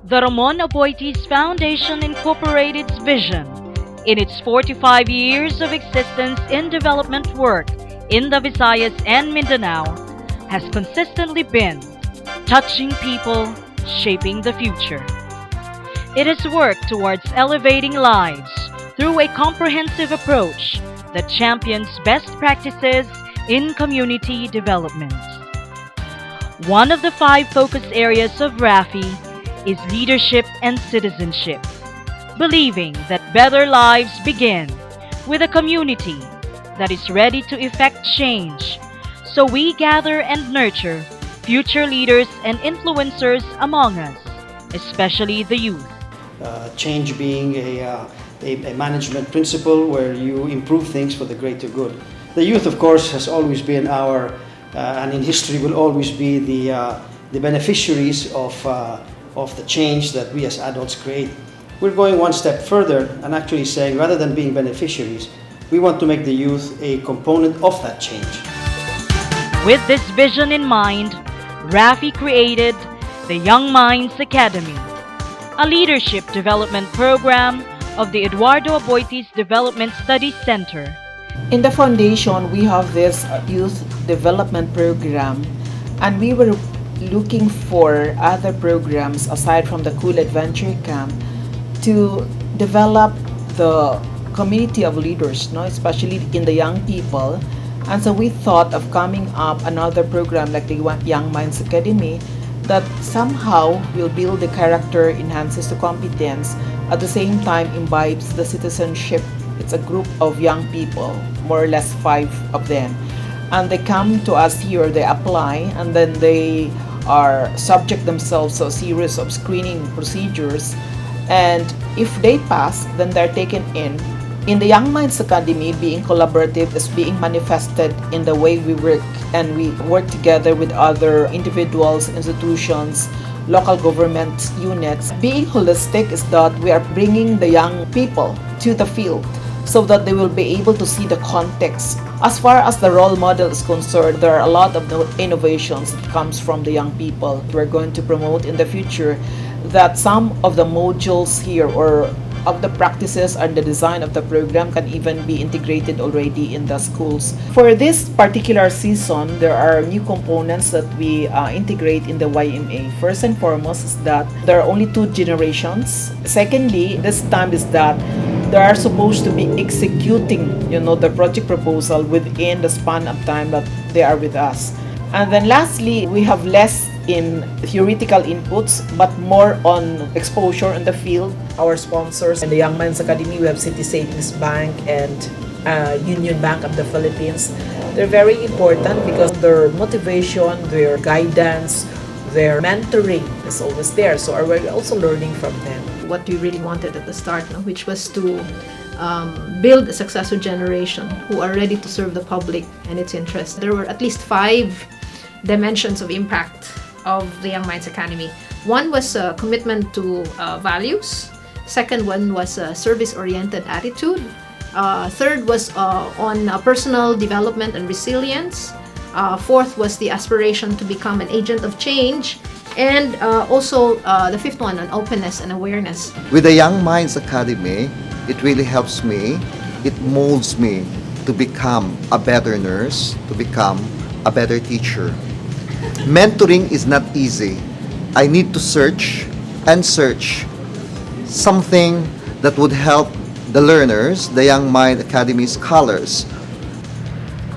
The Ramon Aboitiz Foundation Incorporated's vision, in its 45 years of existence in development work in the Visayas and Mindanao, has consistently been touching people, shaping the future. It has worked towards elevating lives through a comprehensive approach that champions best practices in community development. One of the 5 focus areas of RAFI is leadership and citizenship, believing that better lives begin with a community that is ready to effect change. So we gather and nurture future leaders and influencers among us, especially the youth. Change being a management principle where you improve things for the greater good. The youth, of course, has always been our, and in history will always be the beneficiaries of the change that we as adults create. We're going one step further and actually saying, rather than being beneficiaries, we want to make the youth a component of that change. With this vision in mind, RAFI created the Young Minds Academy, a leadership development program of the Eduardo Aboitiz Development Studies Center. In the foundation, we have this youth development program, and we were looking for other programs aside from the Cool Adventure Camp to develop the community of leaders, especially in the young people. And so we thought of coming up another program like the Young Minds Academy that somehow will build the character, enhances the competence, at the same time imbibes the citizenship. It's a group of young people, more or less 5 of them. And they come to us here, they apply, and then they are subject themselves to a series of screening procedures. And if they pass, then they're taken in. In the Young Minds Academy, being collaborative is being manifested in the way we work, and we work together with other individuals, institutions, local government units. Being holistic is that we are bringing the young people to the field so that they will be able to see the context. As far as the role model is concerned, there are a lot of innovations that comes from the young people. We're going to promote in the future that some of the modules here or of the practices and the design of the program can even be integrated already in the schools. For this particular season, there are new components that we integrate in the YMA. First and foremost is that there are only 2 generations. Secondly, this time is that they are supposed to be executing, the project proposal within the span of time that they are with us. And then lastly, we have less in theoretical inputs, but more on exposure in the field. Our sponsors in the Young Minds Academy, we have City Savings Bank and Union Bank of the Philippines. They're very important because their motivation, their guidance, their mentoring is always there. So we're also learning from them. What we really wanted at the start, which was to build a successful generation who are ready to serve the public and its interests. There were at least 5 dimensions of impact of the Young Minds Academy. One was a commitment to values. Second one was a service-oriented attitude. Third was on personal development and resilience. Fourth was the aspiration to become an agent of change. And also the 5th one on openness and awareness. With the Young Minds Academy, it really helps me. It molds me to become a better nurse, to become a better teacher. Mentoring is not easy. I need to search and search something that would help the learners, the Young Mind Academy scholars.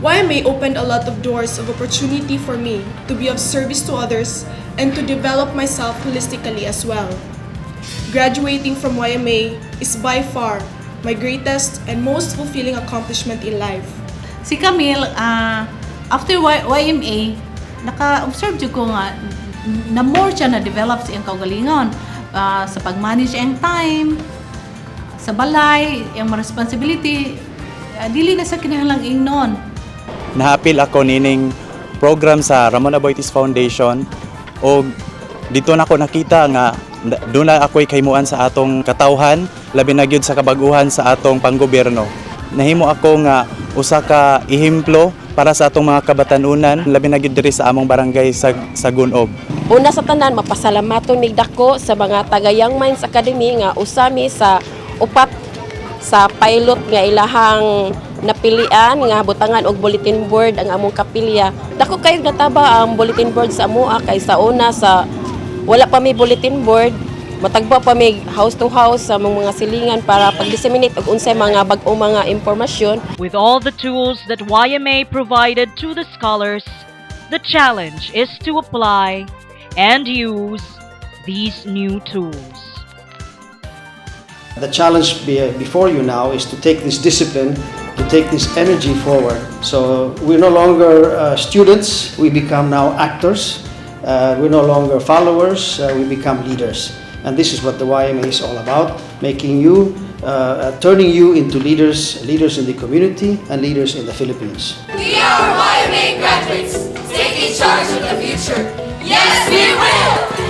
YMA opened a lot of doors of opportunity for me to be of service to others and to develop myself holistically as well. Graduating from YMA is by far my greatest and most fulfilling accomplishment in life. Si Camille, after YMA, naka-observe ko nga na more siya na-develop sa iyang kaugalingon sa pag-manage ang time, sa balay, yung responsibility, dili na sa kinahanglang ingnon. Nahapil ako nining program sa Ramon Aboitiz Foundation o dito na ako nakita nga doon na ako'y kaymuan sa atong katawhan, labi na gyud sa kabaguhan sa atong panggobyerno. Nahimo ako nga usa ka ehemplo para sa atong mga kabatanunan, labi na gyud diri sa among barangay sa Gunob. Una sa tanan, mapasalamaton mig dako sa mga taga Young Minds Academy nga usami sa upat sa pilot nga ilahang napilian nga butangan og bulletin board ang among kapilya. Dako kayo nataba ang bulletin board sa amoa kay sa una sa wala pa may bulletin board, matagba pa may house to house sa mga silingan para pag-disseminate og unsay mga bag-ong mga impormasyon. With all the tools that YMA provided to the scholars, the challenge is to apply and use these new tools. The challenge before you now is to take this discipline, to take this energy forward. So we're no longer students, we become now actors. We're no longer followers, we become leaders. And this is what the YMA is all about, making you, turning you into leaders in the community and leaders in the Philippines. We are YMA graduates, taking charge of the future. Yes, we will!